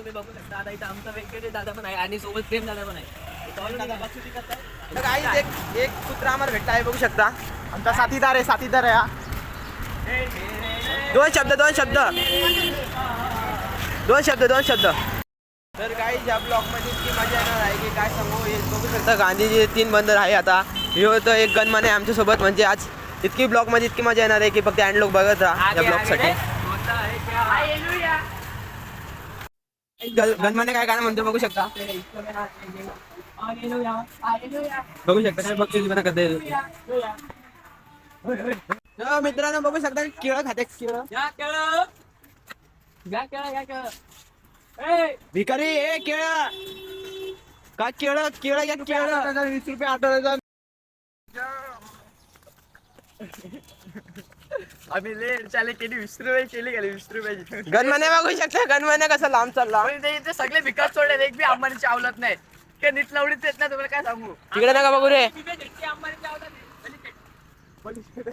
तुम्ही बघू शकता आता इथं आमचा व्यंकटेश दादा पण आहे आणि सोबत प्रेम दादा पण आहे. एक कुत्रा आम्हाला भेटला आहे, बघू शकता आमचा साथीदार आहे हा. दोन शब्द. तर काही ज्या ब्लॉग मध्ये इतकी मजा येणार आहे की काय सांगू. हे बघू शकता गांधीजी 3 बंदर आहे आता. हे होतं एक गणमान आहे आमच्यासोबत. म्हणजे आज इतकी ब्लॉग मध्ये इतकी मजा येणार आहे की फक्त एंड लोक बघत राहा या ब्लॉग साठी. गणमाने काय गाणं म्हणतो बघू शकता. मित्रांनो बघू शकता केळं खाते. भिकारी ए केळं का केळं घ्या. 20 रुपये आठवड्याचा. आम्ही लेट चाले केली 20 रुपये केली गेली 20 रुपयाची. गणमाने बघू शकता. गणमाने कसं लांब चालला. ते सगळे विकास सोडले एक बी अंबानीची आवलत नाही. काय नीट लावडीच येत नाही तुम्हाला काय सांगू. तिकडे नका बघू रे.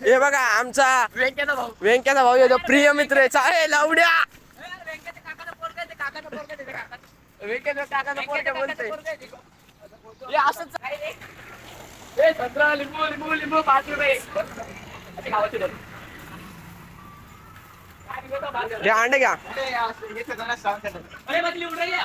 हे बघा आमचा व्यंक्याचा भाऊ येतो. प्रिय मित्र आहे. चालेल लावड्या. लिंबू 5 रुपये. अंडे घ्या. अरे बदली उड़ रही है